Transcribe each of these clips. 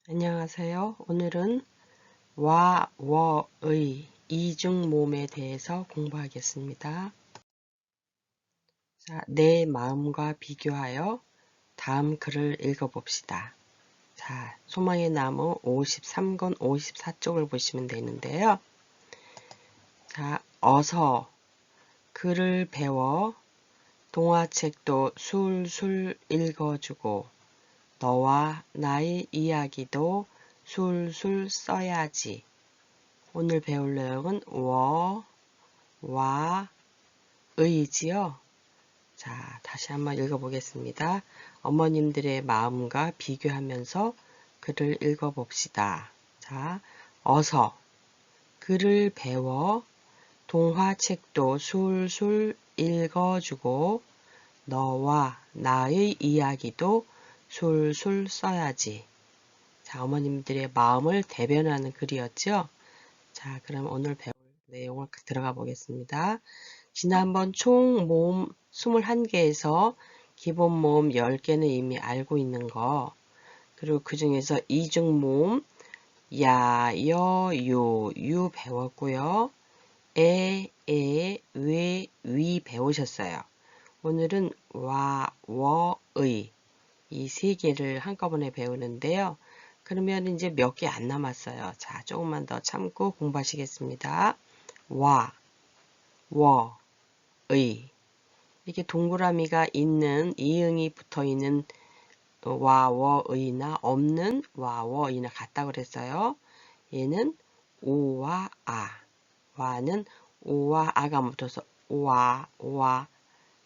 안녕하세요. 오늘은 와, 워의 이중모음에 대해서 공부하겠습니다. 자, 내 마음과 비교하여 다음 글을 읽어봅시다. 자, 소망의 나무 53권 54쪽을 보시면 되는데요. 자, 어서 글을 배워 동화책도 술술 읽어주고 너와 나의 이야기도 술술 써야지. 오늘 배울 내용은 와, 의지요. 자, 다시 한번 읽어보겠습니다. 어머님들의 마음과 비교하면서 글을 읽어봅시다. 자, 어서 글을 배워 동화책도 술술 읽어주고 너와 나의 이야기도 술술 써야지. 자, 어머님들의 마음을 대변하는 글이었죠. 자, 그럼 오늘 배울 내용을 들어가 보겠습니다. 지난번 총 모음 21개에서 기본 모음 10개는 이미 알고 있는 거, 그리고 그 중에서 이중 모음 야, 여, 요, 유 배웠고요. 에, 왜, 위 배우셨어요. 오늘은 와, 워, 의 이 세 개를 한꺼번에 배우는데요. 그러면 이제 몇 개 안 남았어요. 자, 조금만 더 참고 공부하시겠습니다. 와, 워, 의. 이렇게 동그라미가 있는 이응이 붙어 있는 와, 워, 의나 없는 와, 워, 의나 같다 그랬어요. 얘는 오와 아. 와는 오와 아가 붙어서 와,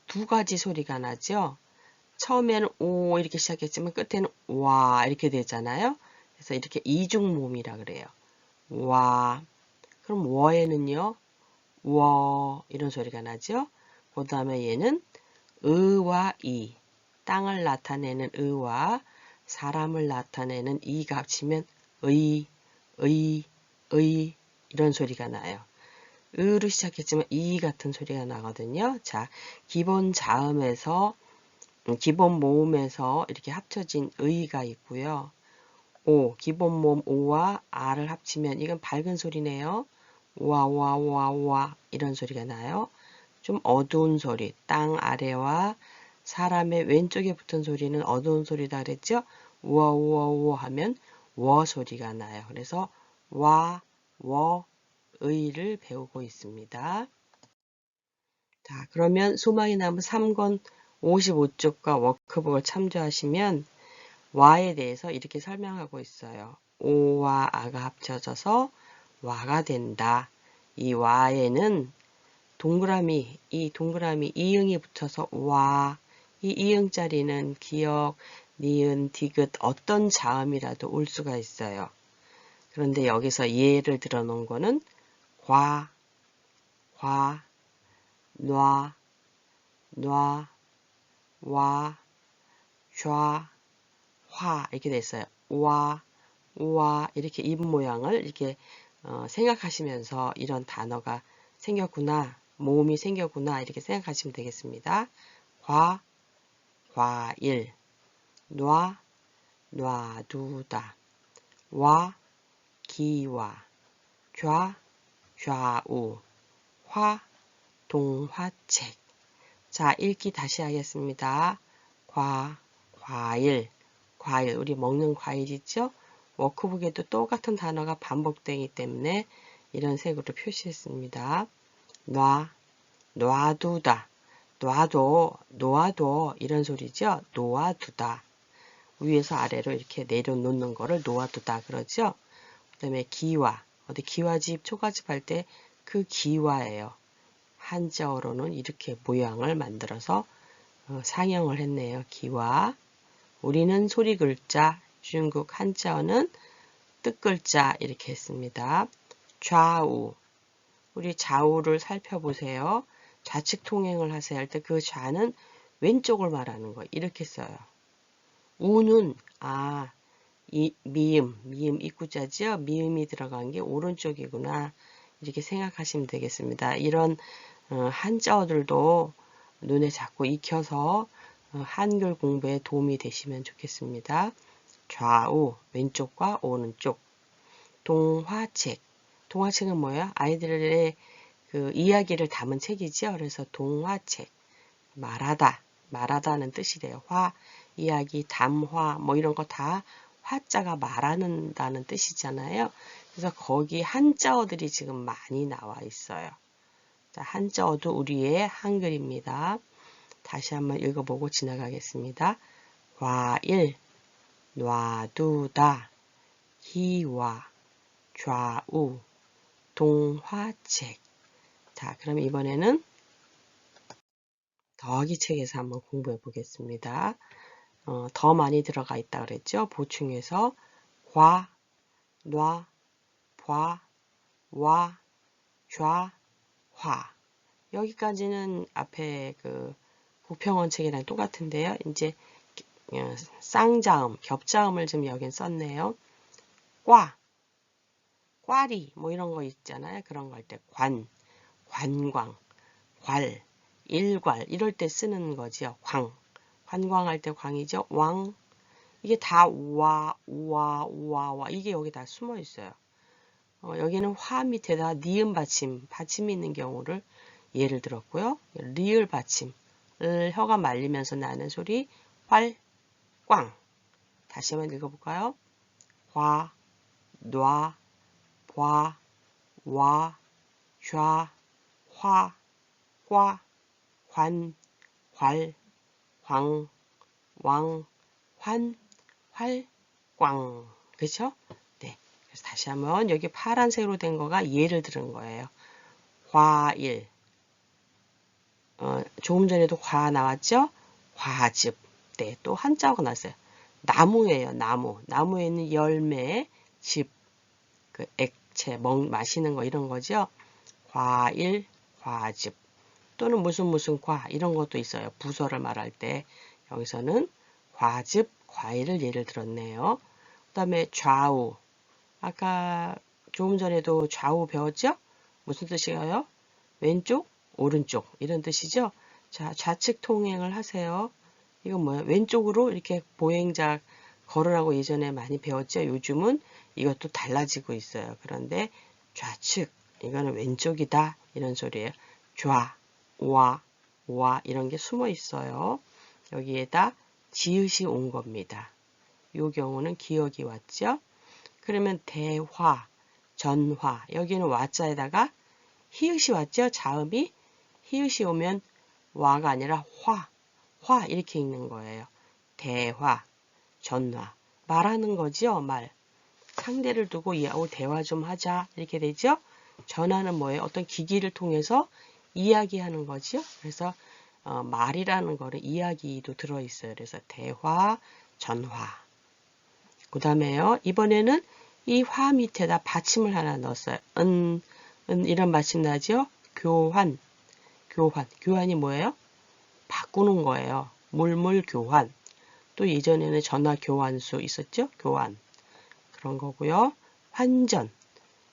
두 가지 소리가 나죠. 처음에는 오 이렇게 시작했지만 끝에는 와 이렇게 되잖아요. 그래서 이렇게 이중모음이라 그래요. 와. 그럼 워에는요. 워 이런 소리가 나죠. 그 다음에 얘는 의와 이. 땅을 나타내는 의와 사람을 나타내는 이가 합치면 의, 의, 의 이런 소리가 나요. 의로 시작했지만 이 같은 소리가 나거든요. 자, 기본 자음에서 기본 모음에서 이렇게 합쳐진 의가 있고요. 오, 기본 모음 오와 아를 합치면 이건 밝은 소리네요. 와 이런 소리가 나요. 좀 어두운 소리, 땅 아래와 사람의 왼쪽에 붙은 소리는 어두운 소리다 그랬죠? 우와 하면 워 소리가 나요. 그래서 와, 워, 의를 배우고 있습니다. 자, 그러면 소망이 나무 3권 55쪽과 워크북을 참조하시면 와에 대해서 이렇게 설명하고 있어요. 오와 아가 합쳐져서 와가 된다. 이 와에는 이 동그라미 이응이 붙어서 와, 이 이응자리는 기역, 니은, 디귿 어떤 자음이라도 올 수가 있어요. 그런데 여기서 예를 들어 놓은 거는 과, 놔, 와, 좌, 화 이렇게 됐어요. 와, 우와 이렇게 입 모양을 이렇게 생각하시면서 이런 단어가 생겼구나, 모음이 생겼구나 이렇게 생각하시면 되겠습니다. 과, 과일, 놔, 놔두다, 와, 기와, 좌, 좌우, 화, 동화책. 자, 읽기 다시 하겠습니다. 과일, 우리 먹는 과일 있죠? 워크북에도 똑같은 단어가 반복되기 때문에 이런 색으로 표시했습니다. 놔두다, 놓아둬 이런 소리죠. 놓아두다. 위에서 아래로 이렇게 내려놓는 거를 놓아두다 그러죠. 그 다음에 기와, 어디 기와집, 초가집 할 때 그 기와예요. 한자어로는 이렇게 모양을 만들어서 상형을 했네요. 기와. 우리는 소리 글자, 중국 한자어는 뜻 글자 이렇게 했습니다. 좌우. 우리 좌우를 살펴보세요. 좌측 통행을 하세요 할 때 그 좌는 왼쪽을 말하는 거 이렇게 써요. 우는 미음 입구자지요. 미음이 들어간 게 오른쪽이구나 이렇게 생각하시면 되겠습니다. 이런 한자어들도 눈에 자꾸 익혀서 한글 공부에 도움이 되시면 좋겠습니다. 좌우, 왼쪽과 오른쪽. 동화책. 동화책은 뭐예요? 아이들의 그 이야기를 담은 책이죠. 그래서 동화책. 말하다. 말하다는 뜻이 돼요. 이야기, 담화, 뭐 이런 거 다 화자가 말하는다는 뜻이잖아요. 그래서 거기 한자어들이 지금 많이 나와 있어요. 자, 한자어도 우리의 한글입니다. 다시 한번 읽어보고 지나가겠습니다. 과일, 놔두다, 희와, 좌우, 동화책. 자, 그럼 이번에는 더하기 책에서 한번 공부해 보겠습니다. 더 많이 들어가 있다 그랬죠? 보충해서 과, 놔, 과, 와, 좌, 화. 여기까지는 앞에 그 부평원 책이랑 똑같은데요. 이제 쌍자음, 겹자음을 좀 여긴 썼네요. 꽈리 뭐 이런 거 있잖아요. 그런 거 할 때 관광, 괄, 일괄 이럴 때 쓰는 거지요. 관광할 때 광이죠. 왕. 이게 다 우와 이게 여기 다 숨어 있어요. 여기는 화 밑에다 니은 받침이 있는 경우를 예를 들었고요. 리을 받침을 혀가 말리면서 나는 소리 꽝. 다시 한번 읽어볼까요? 과, 놔, 과, 와, 좌, 화, 과, 관, 괄, 광, 왕, 환, 활, 꽝. 그렇죠? 네. 그래서 다시 한번 여기 파란색으로 된 거가 예를 들은 거예요. 과일. 조금 전에도 과 나왔죠? 과즙. 네, 또 한자가 나왔어요. 나무예요, 나무. 나무에 있는 열매, 즙, 그 액체, 마시는 거 이런 거죠. 과일, 과즙. 또는 무슨 과 이런 것도 있어요. 부서를 말할 때 여기서는 과즙, 과일을 예를 들었네요. 그 다음에 좌우. 아까 조금 전에도 좌우 배웠죠? 무슨 뜻이에요? 왼쪽, 오른쪽 이런 뜻이죠? 자, 좌측 통행을 하세요. 이건 뭐야? 왼쪽으로 이렇게 보행자 걸으라고 예전에 많이 배웠죠? 요즘은 이것도 달라지고 있어요. 그런데 좌측, 이거는 왼쪽이다. 이런 소리예요. 우와 이런 게 숨어 있어요. 여기에다 지읒이 온 겁니다. 이 경우는 기억이 왔죠? 그러면 대화, 전화, 여기는 와자에다가 히읗이 왔죠? 자음이 히읗이 오면 와가 아니라 화 이렇게 읽는 거예요. 대화, 전화, 말하는 거죠? 말. 상대를 두고 대화 좀 하자 이렇게 되죠? 전화는 뭐예요? 어떤 기기를 통해서 이야기하는 거죠? 그래서 말이라는 거는 이야기도 들어있어요. 그래서 대화, 전화. 그 다음에요. 이번에는 이 화 밑에다 받침을 하나 넣었어요. 이런 받침 나죠? 교환이 뭐예요? 바꾸는 거예요. 물물교환. 또 예전에는 전화 교환수 있었죠? 교환. 그런 거고요. 환전.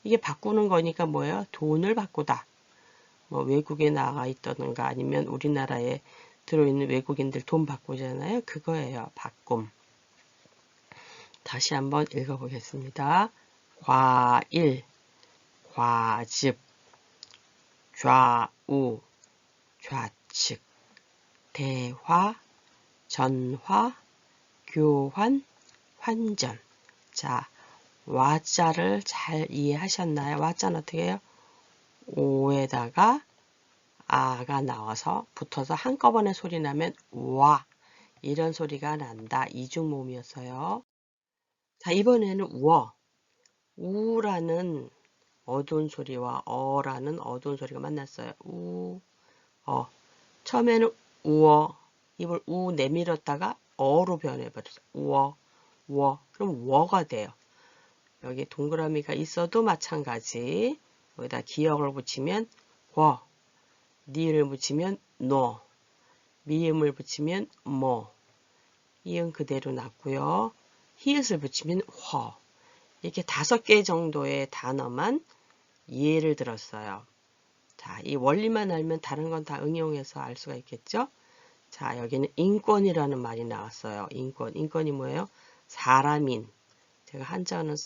이게 바꾸는 거니까 뭐예요? 돈을 바꾸다. 뭐 외국에 나가 있다든가 아니면 우리나라에 들어있는 외국인들 돈 바꾸잖아요. 그거예요. 바꿈. 다시 한번 읽어보겠습니다. 과일, 과즙, 좌우, 좌측, 대화, 전화, 교환, 환전. 자, 와자를 잘 이해하셨나요? 와자는 어떻게 해요? 오에다가 아가 나와서 붙어서 한꺼번에 소리 나면 와 이런 소리가 난다. 이중모음이었어요. 자, 이번에는 우라는 어두운 소리와 어라는 어두운 소리가 만났어요. 처음에는 우어, 입을 우 내밀었다가 어로 변해버렸어요. 그럼 워가 돼요. 여기 동그라미가 있어도 마찬가지. 여기다 기역을 붙이면 니을 붙이면 노, 미음을 붙이면 모, 이응 그대로 났고요. 히읗을 붙이면 허. 이렇게 5개 정도의 단어만 예를 들었어요. 자, 이 원리만 알면 다른 건 다 응용해서 알 수가 있겠죠? 자, 여기는 인권이라는 말이 나왔어요. 인권이 뭐예요? 사람인, 제가 한자는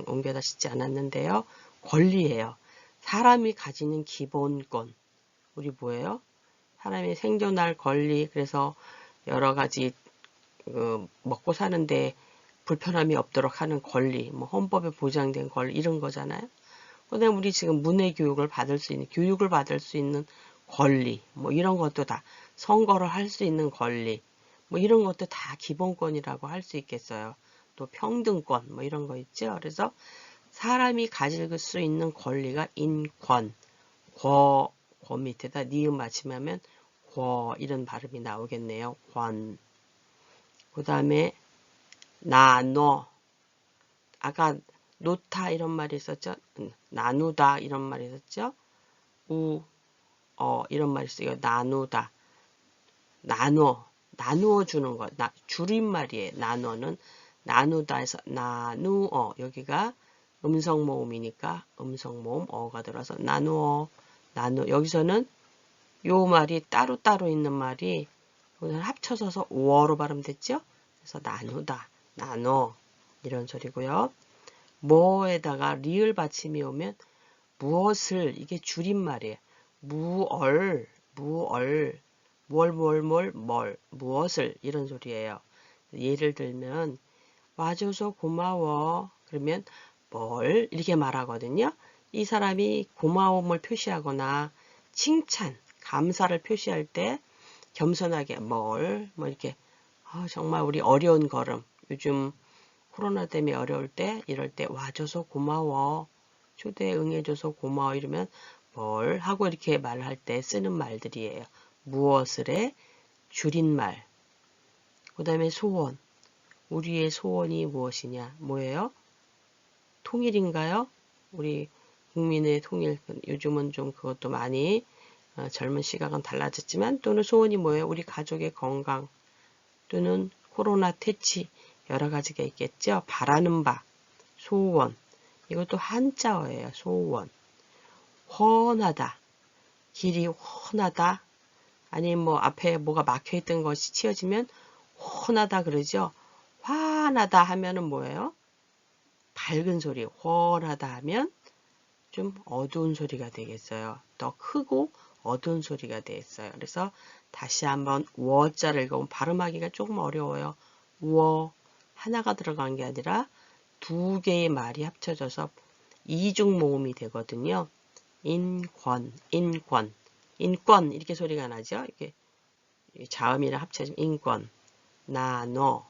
옮겨다 쓰지 않았는데요. 권리예요. 사람이 가지는 기본권. 우리 뭐예요? 사람이 생존할 권리, 그래서 여러 가지 먹고 사는데 불편함이 없도록 하는 권리, 뭐 헌법에 보장된 권리 이런 거잖아요. 그다음에 우리 지금 문해 교육을 받을 수 있는, 교육을 받을 수 있는 권리, 뭐 이런 것도 다 선거를 할 수 있는 권리, 뭐 이런 것도 다 기본권이라고 할 수 있겠어요. 또 평등권, 뭐 이런 거 있죠. 그래서 사람이 가질 수 있는 권리가 인권, 권 밑에다 니은 맞춤하면 권 이런 발음이 나오겠네요. 권. 그 다음에 나눠. 아까 놓다 이런 말이 있었죠. 나누다 이런 말이 있었죠. 이런 말이 있어요. 나누다. 나누어 주는 것. 줄임말이에요. 나눠는 나누다에서 나누어. 여기가 음성 모음이니까 음성 모음 어가 들어서 나누어. 여기서는 요 말이 따로따로 있는 말이 합쳐져서 워로 발음됐죠? 그래서 나누다, 나눠 이런 소리고요. 뭐에다가 리을 받침이 오면 무엇을, 이게 줄임말이에요. 무엇을 이런 소리예요. 예를 들면 와줘서 고마워. 그러면 뭘 이렇게 말하거든요. 이 사람이 고마움을 표시하거나 칭찬, 감사를 표시할 때 겸손하게 뭐 이렇게 정말 우리 어려운 걸음, 요즘 코로나 때문에 어려울 때 이럴 때 와줘서 고마워, 초대에 응해줘서 고마워 이러면 뭘 하고 이렇게 말할 때 쓰는 말들이에요. 무엇을의 줄임말. 그 다음에 소원. 우리의 소원이 무엇이냐? 뭐예요? 통일인가요? 우리 국민의 통일. 요즘은 좀 그것도 많이 젊은 시각은 달라졌지만 또는 소원이 뭐예요? 우리 가족의 건강 또는 코로나 퇴치 여러 가지가 있겠죠. 바라는 바, 소원. 이것도 한자어예요. 소원. 훤하다. 길이 훤하다. 아니면 뭐 앞에 뭐가 막혀있던 것이 치워지면 훤하다 그러죠. 환하다 하면은 뭐예요? 밝은 소리. 훤하다 하면 좀 어두운 소리가 되겠어요. 더 크고 어두운 소리가 되겠어요. 그래서 다시 한번 워자를 읽으면 발음하기가 조금 어려워요. 워 하나가 들어간 게 아니라 두 개의 말이 합쳐져서 이중 모음이 되거든요. 인권 이렇게 소리가 나죠. 이렇게 자음이랑 합쳐지면 인권. 나눠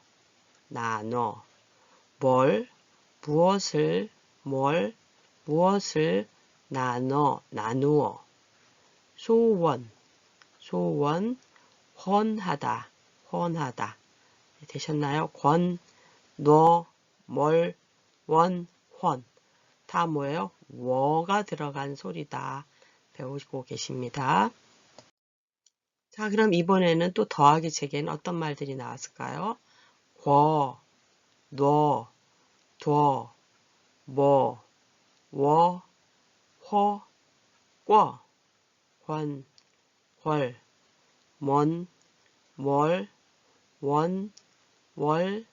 무엇을 나누어. 소원 훤하다 되셨나요? 원 다 뭐예요? 워가 들어간 소리다 배우고 계십니다. 자, 그럼 이번에는 또 더하기 체계는 어떤 말들이 나왔을까요? 궈, 너, 둬, 뭐, 워, 허, 꿔, 권, 궐, 뭔, 뭘, 원, 월,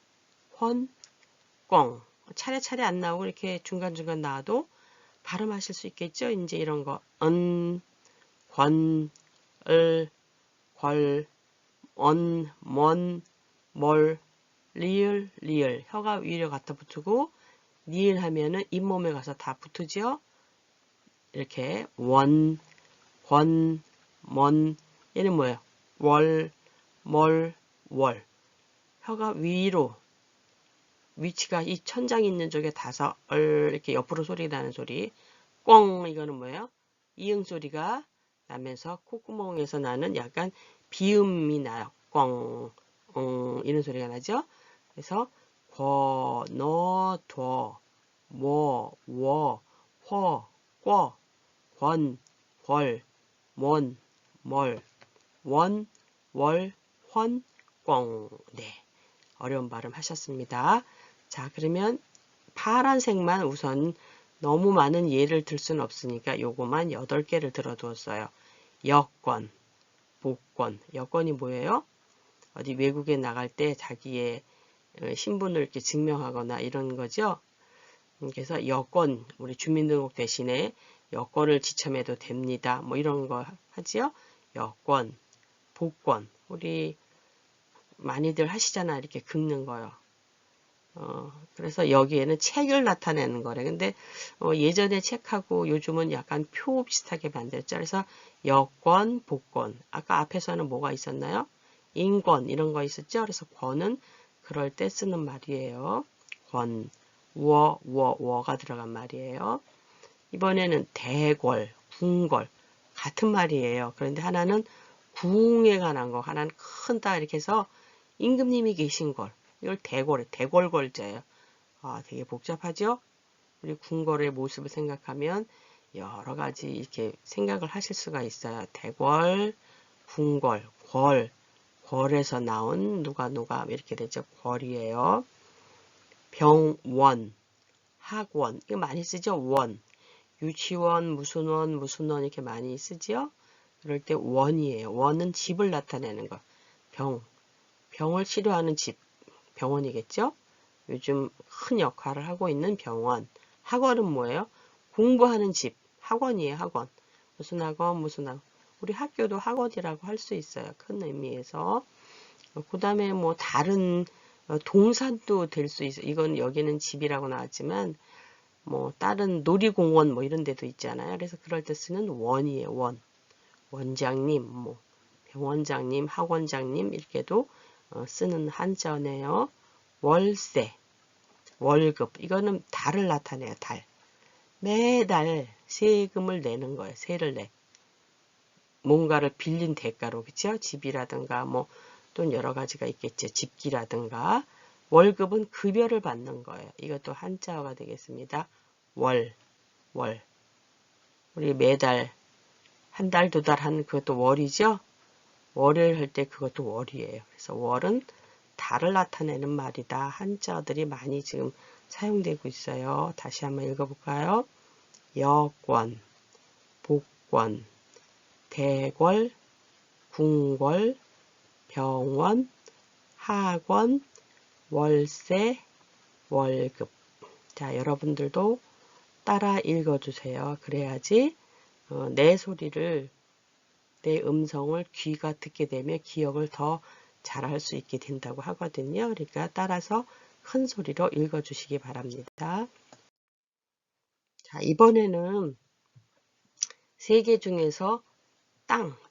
헌, 꽝. 차례차례 안 나오고 이렇게 중간중간 나와도 발음하실 수 있겠죠? 이제 이런 거. 권, 걸, 뭘, 리을. 혀가 위로 갖다 붙고, 니을 하면은 잇몸에 가서 다 붙으죠? 이렇게, 얘는 뭐예요? 월. 혀가 위로, 위치가 이 천장이 있는 쪽에 닿아서 이렇게 옆으로 소리 나는 소리. 꽝 이거는 뭐예요? 이응 소리가 나면서 콧구멍에서 나는 약간 비음이 나요. 꽝 이런 소리가 나죠. 그래서 궈, 너, 둬, 뭐, 워, 허, 꿔, 권, 궐, 뭔, 뭘, 원, 월, 헌, 꽝. 네, 어려운 발음 하셨습니다. 자, 그러면 파란색만 우선 너무 많은 예를 들 수는 없으니까 요거만 8개를 들어두었어요. 여권, 복권. 여권이 뭐예요? 어디 외국에 나갈 때 자기의 신분을 이렇게 증명하거나 이런 거죠. 그래서 여권, 우리 주민등록 대신에 여권을 지참해도 됩니다. 뭐 이런 거 하지요. 여권, 복권, 우리 많이들 하시잖아. 이렇게 긁는 거요. 그래서 여기에는 책을 나타내는 거래. 근데 예전에 책하고 요즘은 약간 표 비슷하게 만들었죠. 그래서 여권, 복권. 아까 앞에서는 뭐가 있었나요? 인권 이런 거 있었죠. 그래서 권은 그럴 때 쓰는 말이에요. 권, 워가 들어간 말이에요. 이번에는 대궐, 궁궐 같은 말이에요. 그런데 하나는 궁에 관한 거, 하나는 큰 땅 이렇게 해서 임금님이 계신 걸 이걸 대궐걸자예요. 되게 복잡하죠? 우리 궁궐의 모습을 생각하면 여러 가지 이렇게 생각을 하실 수가 있어요. 대궐, 궁궐, 궐에서 나온 누가 이렇게 되죠. 궐이에요. 병원, 학원 이거 많이 쓰죠. 원, 유치원, 무슨 원 이렇게 많이 쓰죠. 그럴 때 원이에요. 원은 집을 나타내는 거. 병을 치료하는 집, 병원이겠죠. 요즘 큰 역할을 하고 있는 병원. 학원은 뭐예요? 공부하는 집, 학원이에요. 학원. 무슨 학원. 우리 학교도 학원이라고 할 수 있어요. 큰 의미에서. 그 다음에 뭐 다른 동산도 될 수 있어요. 이건 여기는 집이라고 나왔지만 뭐 다른 놀이공원 뭐 이런 데도 있잖아요. 그래서 그럴 때 쓰는 원이에요. 원장님, 뭐 병원장님, 학원장님 이렇게도 쓰는 한자어네요. 월세, 월급 이거는 달을 나타내요. 달. 매달 세금을 내는 거예요. 세를 내. 뭔가를 빌린 대가로 그렇죠? 집이라든가 뭐 또는 여러 가지가 있겠죠. 집기라든가 월급은 급여를 받는 거예요. 이것도 한자어가 되겠습니다. 월. 우리 매달 한 달, 두 달 하는 그것도 월이죠. 월요일 할 때 그것도 월이에요. 그래서 월은 달을 나타내는 말이다. 한자어들이 많이 지금 사용되고 있어요. 다시 한번 읽어볼까요? 여권, 복권, 대궐, 궁궐, 병원, 학원, 월세, 월급. 자, 여러분들도 따라 읽어주세요. 그래야지 내 소리를, 내 음성을 귀가 듣게 되면 기억을 더 잘할 수 있게 된다고 하거든요. 그러니까 따라서 큰 소리로 읽어주시기 바랍니다. 자, 이번에는 세 개 중에서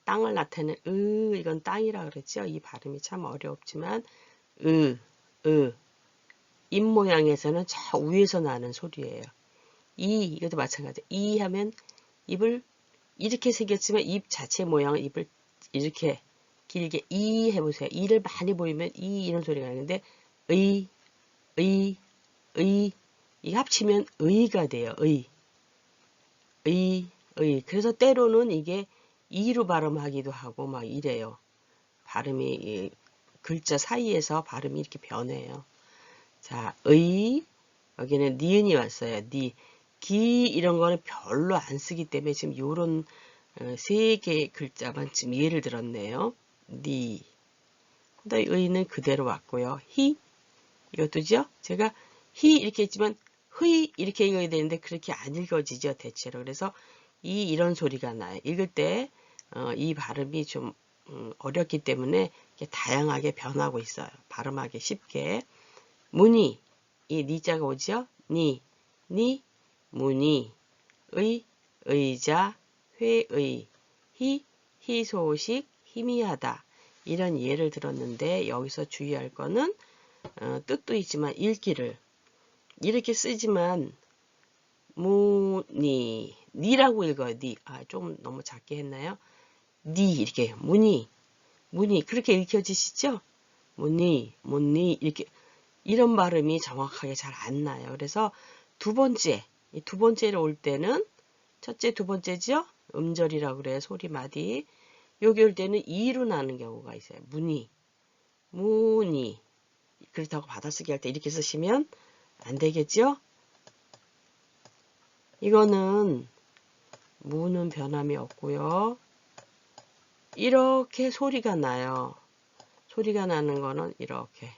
땅을 나타내는 이건 땅이라 그랬죠. 이 발음이 참 어렵지만 입 모양에서는 저 위에서 나는 소리예요. 이것도 마찬가지. 이 하면 입을 이렇게 생겼지만 입 자체 모양은 입을 이렇게 길게 이 해보세요. 이를 많이 보이면 이런 소리가 나는데 이 합치면 의가 돼요. 그래서 때로는 이게 이로 발음하기도 하고 막 이래요. 발음이 글자 사이에서 발음이 이렇게 변해요. 자, 여기는 니은이 왔어요. 기 이런 거는 별로 안 쓰기 때문에 지금 요런 세 개의 글자만 지금 예를 들었네요. 그다음에 의는 그대로 왔고요. 이것도죠. 제가 이렇게 했지만 이렇게 읽어야 되는데 그렇게 안 읽어지죠. 대체로. 그래서 이런 소리가 나요. 읽을 때 이 발음이 좀 어렵기 때문에 다양하게 변하고 있어요. 발음하기 쉽게. 문이 이 니자가 오죠. 문이 의자 회의 희소식 희미하다 이런 예를 들었는데 여기서 주의할 거는 뜻도 있지만 읽기를 이렇게 쓰지만 니라고 읽어요. 좀 너무 작게 했나요? 이렇게 문이 그렇게 읽혀지시죠? 문이 이렇게 이런 발음이 정확하게 잘 안 나요. 그래서 두 번째로 올 때는 첫째, 두 번째죠? 음절이라고 그래요. 소리마디. 여기 올 때는 이로 나는 경우가 있어요. 문이. 그렇다고 받아쓰기 할 때 이렇게 쓰시면 안 되겠죠? 이거는 무는 변함이 없고요. 이렇게 소리가 나요. 소리가 나는 거는 이렇게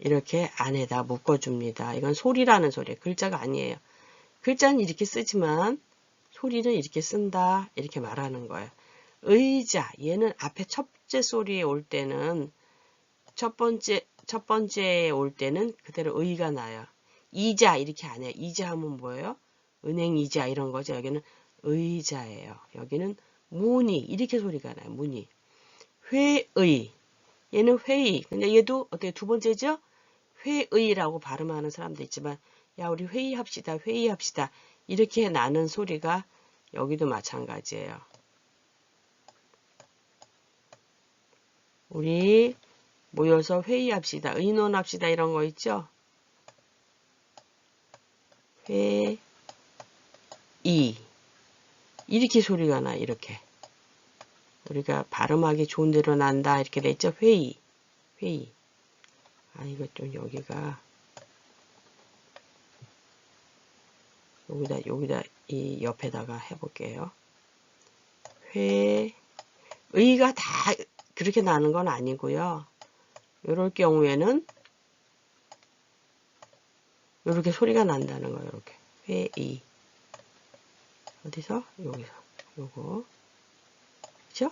이렇게 안에다 묶어줍니다. 이건 소리라는 소리예요. 글자가 아니에요. 글자는 이렇게 쓰지만 소리는 이렇게 쓴다. 이렇게 말하는 거예요. 의자, 얘는 앞에 첫째 소리에 올 때는 첫 번째에 올 때는 그대로 의가 나요. 이자 이렇게 안 해요. 이자 하면 뭐예요? 은행 이자 이런 거죠. 여기는 의자예요. 여기는 문이 이렇게 소리가 나요. 문이. 회의. 얘는 회의. 근데 얘도 어떻게 두 번째죠? 회의라고 발음하는 사람도 있지만 야 우리 회의합시다. 회의합시다. 이렇게 나는 소리가 여기도 마찬가지예요. 우리 모여서 회의합시다. 의논합시다. 이런 거 있죠? 회의. 이렇게 소리가 나. 이렇게. 우리가 발음하기 좋은 대로 난다. 이렇게 됐죠? 회의. 회의. 아, 이거 좀 여기다, 이 옆에다가 해볼게요. 의가 다 그렇게 나는 건 아니고요. 이럴 경우에는 이렇게 소리가 난다는 거예요. 이렇게. 회의. 어디서? 여기서. 요거. 그죠?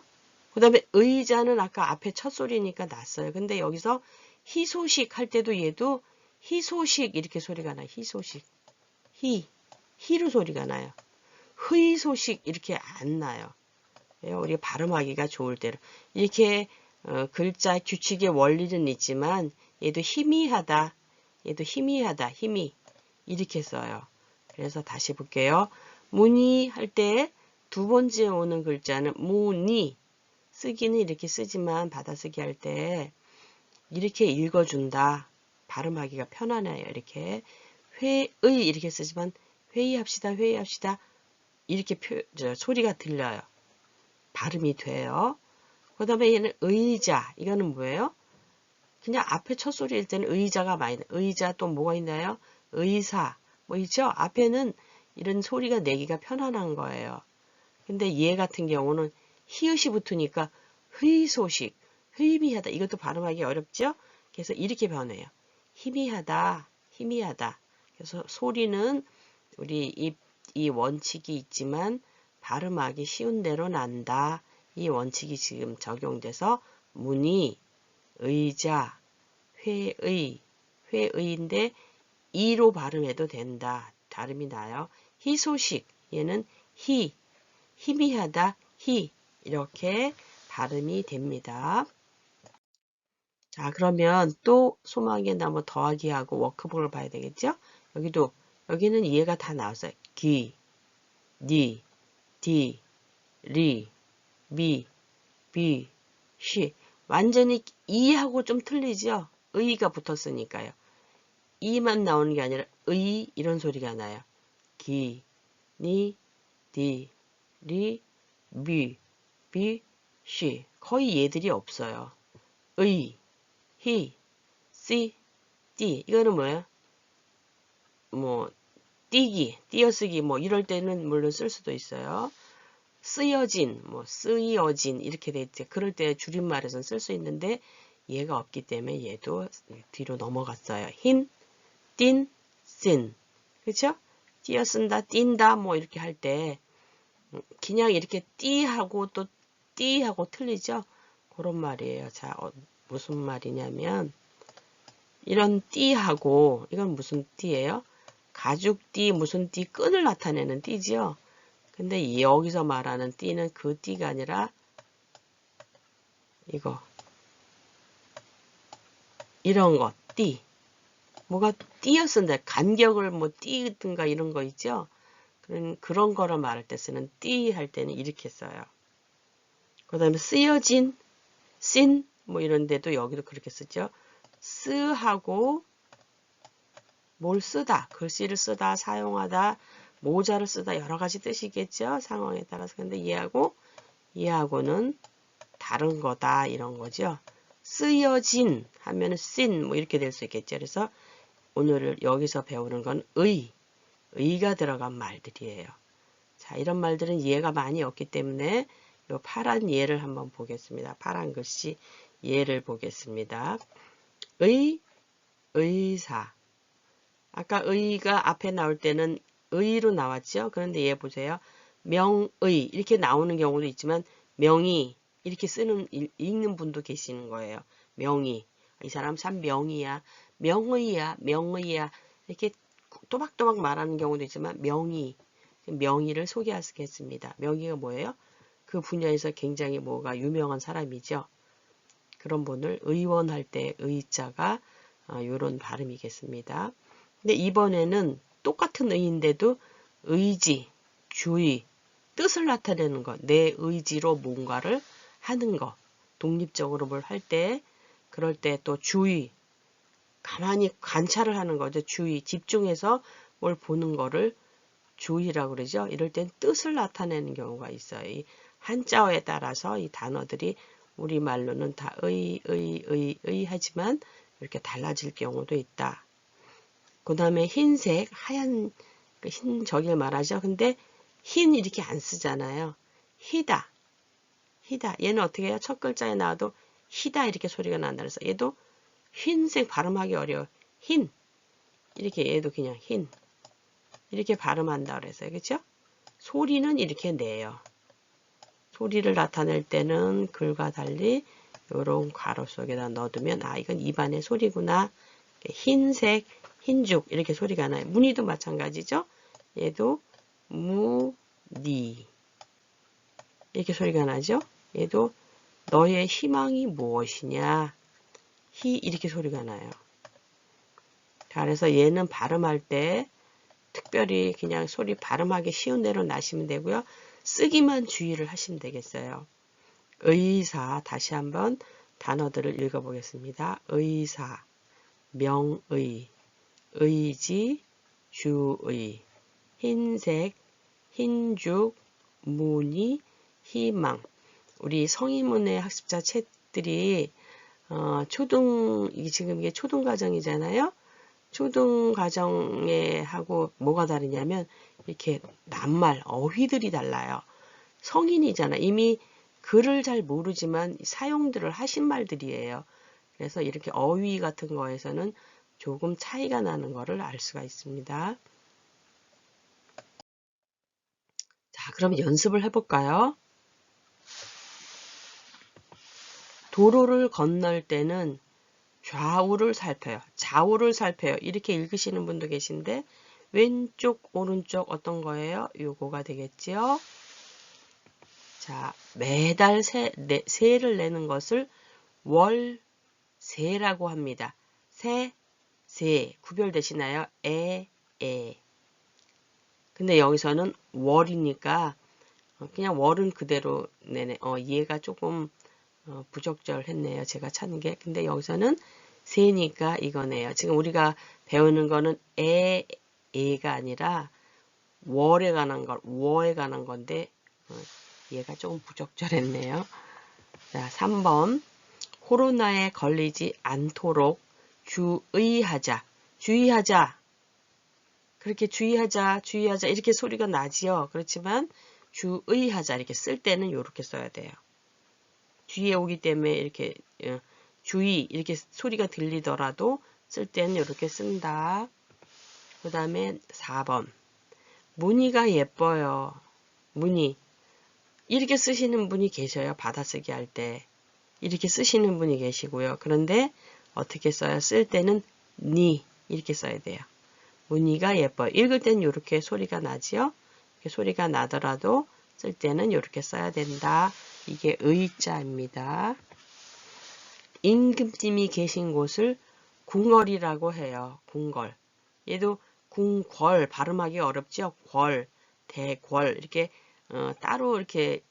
그 다음에 의자는 아까 앞에 첫 소리니까 났어요. 근데 여기서 희소식 할 때도 얘도 희소식 이렇게 소리가 나요. 희소식. 희로 소리가 나요. 의소식 이렇게 안 나요. 우리가 발음하기가 좋을 대로. 이렇게 글자 규칙의 원리는 있지만 얘도 희미하다. 얘도 희미하다. 희미. 이렇게 써요. 그래서 다시 볼게요. 문이 할 때 두 번째 오는 글자는 문이. 쓰기는 이렇게 쓰지만 받아쓰기 할 때 이렇게 읽어준다. 발음하기가 편안해요. 이렇게 회의 이렇게 쓰지만 회의합시다. 회의합시다. 이렇게 소리가 들려요. 발음이 돼요. 그 다음에 얘는 의자. 이거는 뭐예요? 그냥 앞에 첫 소리일 때는 의자가 많이 나요. 의자 또 뭐가 있나요? 의사. 뭐 있죠? 앞에는 이런 소리가 내기가 편안한 거예요. 근데 얘 같은 경우는 히읗이 붙으니까 희소식, 희미하다. 이것도 발음하기 어렵죠? 그래서 이렇게 변해요. 희미하다, 희미하다. 그래서 소리는 우리 이 원칙이 있지만 발음하기 쉬운 대로 난다. 이 원칙이 지금 적용돼서 문이, 의자, 회의인데 이로 발음해도 된다. 발음이 나요. 희소식, 얘는 희미하다, 이렇게 발음이 됩니다. 자, 그러면 또 소망의 나무 더하기하고 워크북을 봐야 되겠죠? 여기는 이해가 다 나왔어요. 기, 니, 디, 리, 미, 비, 쉬. 완전히 이하고 좀 틀리죠? 의가 붙었으니까요. 이만 나오는 게 아니라 이런 소리가 나요. 기, 니, 디, 리, 미, 비, 쉬. 거의 얘들이 없어요. 히, 씨, 띠. 이거는 뭐예요? 뭐 띄어쓰기 뭐 이럴 때는 물론 쓸 수도 있어요. 쓰여진, 쓰여진 이렇게 돼 있지. 그럴 때 줄임말에서는 쓸 수 있는데 얘가 없기 때문에 얘도 뒤로 넘어갔어요. 흰, 띤, 쓴. 그렇죠? 띄어 쓴다, 띈다 뭐 이렇게 할 때 그냥 이렇게 띠하고 또 띠하고 틀리죠? 그런 말이에요. 자, 무슨 말이냐면 이런 띠하고 이건 무슨 띠예요? 가죽띠, 무슨 띠, 끈을 나타내는 띠지요. 근데 여기서 말하는 띠는 그 띠가 아니라 이거 이런 거 띠. 뭐가 띠였는데 간격을 뭐 띠든가 이런 거 있죠. 그런 거를 말할 때 쓰는 띠 할 때는 이렇게 써요. 그 다음에 쓰여진, 쓴 뭐 이런 데도 여기도 그렇게 쓰죠. 쓰하고 뭘 쓰다, 글씨를 쓰다, 사용하다, 모자를 쓰다 여러 가지 뜻이겠죠. 상황에 따라서. 근데 얘하고는 다른 거다 이런 거죠. 쓰여진 하면은 쓴 뭐 이렇게 될 수 있겠죠. 그래서 오늘 여기서 배우는 건 의가 들어간 말들이에요. 자, 이런 말들은 예가 많이 없기 때문에 이 파란 예를 한번 보겠습니다. 파란 글씨 예를 보겠습니다. 의사. 아까 의가 앞에 나올 때는 의로 나왔죠. 그런데 얘 보세요. 명의 이렇게 나오는 경우도 있지만 명의 이렇게 읽는 분도 계시는 거예요. 명의. 이 사람 참 명의야. 명의야. 명의야. 이렇게 또박또박 말하는 경우도 있지만 명의. 명의를 소개하겠습니다. 명의가 뭐예요? 그 분야에서 굉장히 뭐가 유명한 사람이죠. 그런 분을 의원할 때 의자가 이런 발음이겠습니다. 근데 이번에는 똑같은 의인데도 의지, 주의, 뜻을 나타내는 것, 내 의지로 뭔가를 하는 것, 독립적으로 뭘 할 때, 그럴 때 또 주의, 가만히 관찰을 하는 거죠. 주의, 집중해서 뭘 보는 거를 주의라고 그러죠. 이럴 땐 뜻을 나타내는 경우가 있어요. 이 한자어에 따라서 이 단어들이 우리말로는 다 의 하지만 이렇게 달라질 경우도 있다. 그 다음에 흰색, 하얀, 흰 저길 말하죠. 근데 흰 이렇게 안 쓰잖아요. 희다. 희다. 얘는 어떻게 해요? 첫 글자에 나와도 희다 이렇게 소리가 난다 그래서 얘도 흰색 발음하기 어려워. 흰. 이렇게 얘도 그냥 흰. 이렇게 발음한다 그래서요. 그렇죠? 소리는 이렇게 내요. 소리를 나타낼 때는 글과 달리 이런 괄호 속에다 넣어두면 이건 입안의 소리구나. 흰색, 흰죽 이렇게 소리가 나요. 무늬도 마찬가지죠. 얘도 무니 이렇게 소리가 나죠. 얘도 너의 희망이 무엇이냐. 희 이렇게 소리가 나요. 자, 그래서 얘는 발음할 때 특별히 그냥 소리 발음하기 쉬운 대로 나시면 되고요. 쓰기만 주의를 하시면 되겠어요. 의사 다시 한번 단어들을 읽어보겠습니다. 의사, 명의, 의지, 주의, 흰색, 흰죽, 무늬, 희망. 우리 성인문의 학습자 책들이 지금 이게 초등과정이잖아요. 초등과정에 하고 뭐가 다르냐면 이렇게 낱말, 어휘들이 달라요. 성인이잖아. 이미 글을 잘 모르지만 사용들을 하신 말들이에요. 그래서 이렇게 어휘 같은 거에서는 조금 차이가 나는 거를 알 수가 있습니다. 자, 그럼 연습을 해볼까요? 도로를 건널 때는 좌우를 살펴요. 좌우를 살펴요. 이렇게 읽으시는 분도 계신데 왼쪽, 오른쪽 어떤 거예요? 요거가 되겠지요. 자, 매달 세를 내는 것을 월세라고 합니다. 세 구별되시나요? 근데 여기서는 월이니까 그냥 월은 그대로 내네. 얘가 조금 부적절했네요. 제가 찾는 게. 근데 여기서는 세니까 이거네요. 지금 우리가 배우는 거는 애가 아니라 월에 관한 워에 관한 건데 얘가 조금 부적절했네요. 자, 3번. 코로나에 걸리지 않도록 주의하자. 주의하자. 그렇게 주의하자 이렇게 소리가 나지요. 그렇지만 주의하자 이렇게 쓸 때는 이렇게 써야 돼요. 뒤에 오기 때문에 이렇게 주의 이렇게 소리가 들리더라도 쓸 때는 이렇게 쓴다. 그 다음에 4번. 무늬가 예뻐요. 무늬. 이렇게 쓰시는 분이 계셔요. 받아쓰기 할 때. 이렇게 쓰시는 분이 계시고요. 그런데 어떻게 써요? 쓸 때는 니 이렇게 써야 돼요. 무늬가 예뻐요. 읽을 때는 이렇게 소리가 나지요. 소리가 나더라도 쓸 때는 이렇게 써야 된다. 이게 의자입니다. 임금님이 계신 곳을 궁궐이라고 해요. 궁궐. 얘도 궁궐 발음하기 어렵죠. 궐, 대궐 이렇게 따로 이렇게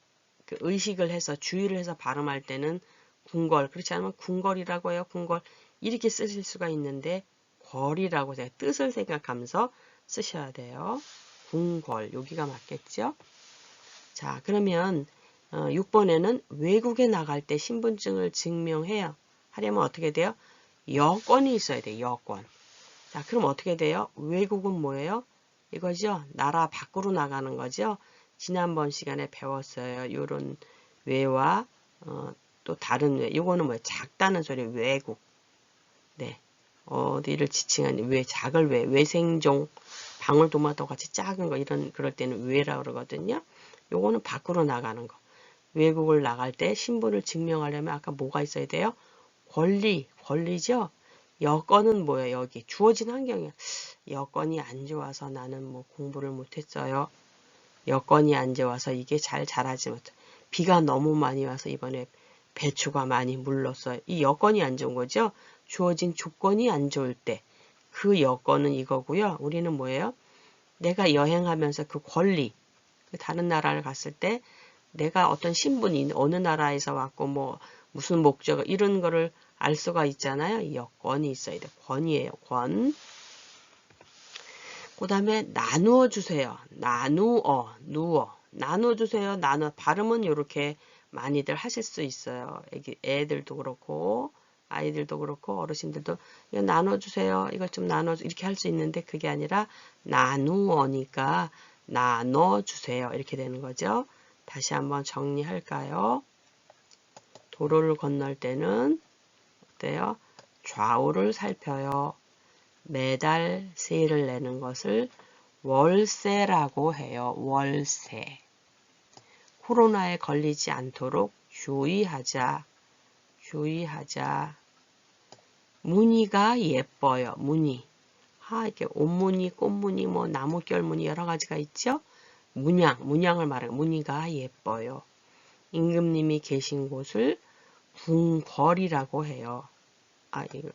그 의식을 해서 주의를 해서 발음할 때는 궁궐 그렇지 않으면 궁궐이라고 해요. 궁궐 이렇게 쓰실 수가 있는데 궐이라고 해요. 뜻을 생각하면서 쓰셔야 돼요. 궁궐 여기가 맞겠죠. 자 그러면 6번에는 외국에 나갈 때 신분증을 증명해요. 하려면 어떻게 돼요? 여권이 있어야 돼요. 여권. 자, 그럼 어떻게 돼요? 외국은 뭐예요? 이거죠? 나라 밖으로 나가는 거죠? 지난번 시간에 배웠어요. 요런 외와 또 다른 외. 요거는 뭐예요? 작다는 소리 외국. 네. 어디를 지칭하니 왜 작을 외생종 방울토마토 같이 작은 거 이런 그럴 때는 외라 그러거든요. 요거는 밖으로 나가는 거. 외국을 나갈 때 신분을 증명하려면 아까 뭐가 있어야 돼요? 권리죠. 여건은 뭐예요? 여기 주어진 환경이야. 여건이 안 좋아서 나는 뭐 공부를 못했어요. 여건이 안 좋아서 이게 잘 자라지 못해. 비가 너무 많이 와서 이번에 배추가 많이 물렀어요. 이 여건이 안 좋은 거죠. 주어진 조건이 안 좋을 때 그 여건은 이거고요. 우리는 뭐예요? 내가 여행하면서 그 권리, 다른 나라를 갔을 때 내가 어떤 신분이 어느 나라에서 왔고 뭐 무슨 목적 이런 거를 알 수가 있잖아요. 여건이 있어야 돼. 권이에요. 권. 그 다음에 나누어 주세요. 나누어 주세요. 발음은 이렇게 많이들 하실 수 있어요. 애들도 그렇고 아이들도 그렇고 어르신들도 이거 나눠주세요. 이걸 좀 나눠주 이렇게 할 수 있는데 그게 아니라 나누어니까 나눠주세요. 이렇게 되는 거죠. 다시 한번 정리할까요? 도로를 건널 때는 어때요? 좌우를 살펴요. 매달 세일을 내는 것을 월세라고 해요. 월세. 코로나에 걸리지 않도록 주의하자. 무늬가 예뻐요. 무늬. 이렇게 옷무늬, 꽃무늬, 뭐 나무결 무늬 여러 가지가 있죠? 문양을 말해요. 무늬가 예뻐요. 임금님이 계신 곳을 궁궐이라고 해요. 이거.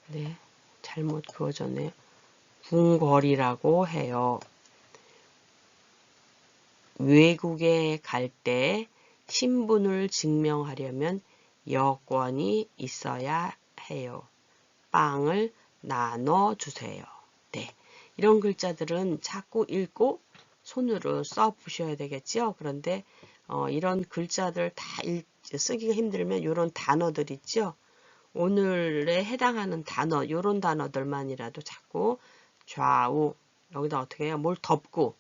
네, 잘못 그어졌네요. 궁궐이라고 해요. 외국에 갈 때 신분을 증명하려면 여권이 있어야 해요. 빵을 나눠주세요. 네, 이런 글자들은 자꾸 읽고 손으로 써 보셔야 되겠죠. 그런데 이런 글자들 다 쓰기가 힘들면 이런 단어들 있죠. 오늘에 해당하는 단어, 이런 단어들만이라도 자꾸 좌우, 여기다 어떻게 해요? 뭘 덮고,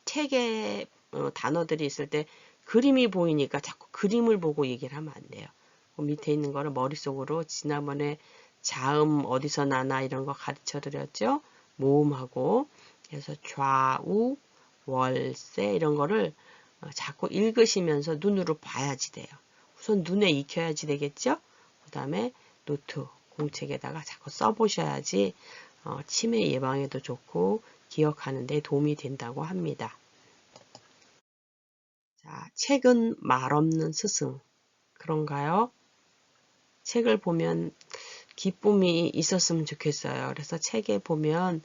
책에 단어들이 있을 때 그림이 보이니까 자꾸 그림을 보고 얘기를 하면 안 돼요. 그 밑에 있는 거를 머릿속으로 지난번에 자음 어디서 나나 이런 거 가르쳐 드렸죠? 모음하고. 그래서 좌우, 월세 이런 거를 자꾸 읽으시면서 눈으로 봐야지 돼요. 우선 눈에 익혀야지 되겠죠? 그 다음에 노트, 공책에다가 자꾸 써보셔야지 치매 예방에도 좋고 기억하는 데 도움이 된다고 합니다. 자, 책은 말없는 스승. 그런가요? 책을 보면 기쁨이 있었으면 좋겠어요. 그래서 책에 보면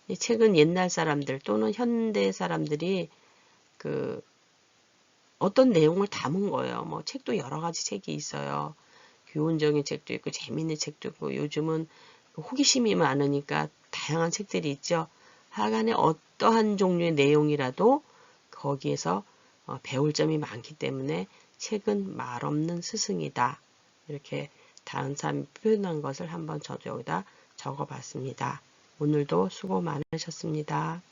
이 책은 옛날 사람들 또는 현대 사람들이 그 어떤 내용을 담은 거예요. 뭐 책도 여러 가지 책이 있어요. 교훈적인 책도 있고 재미있는 책도 있고 요즘은 호기심이 많으니까 다양한 책들이 있죠. 하여간에 어떠한 종류의 내용이라도 거기에서 배울 점이 많기 때문에 책은 말없는 스승이다. 이렇게 다른 사람이 표현한 것을 한번 저도 여기다 적어봤습니다. 오늘도 수고 많으셨습니다.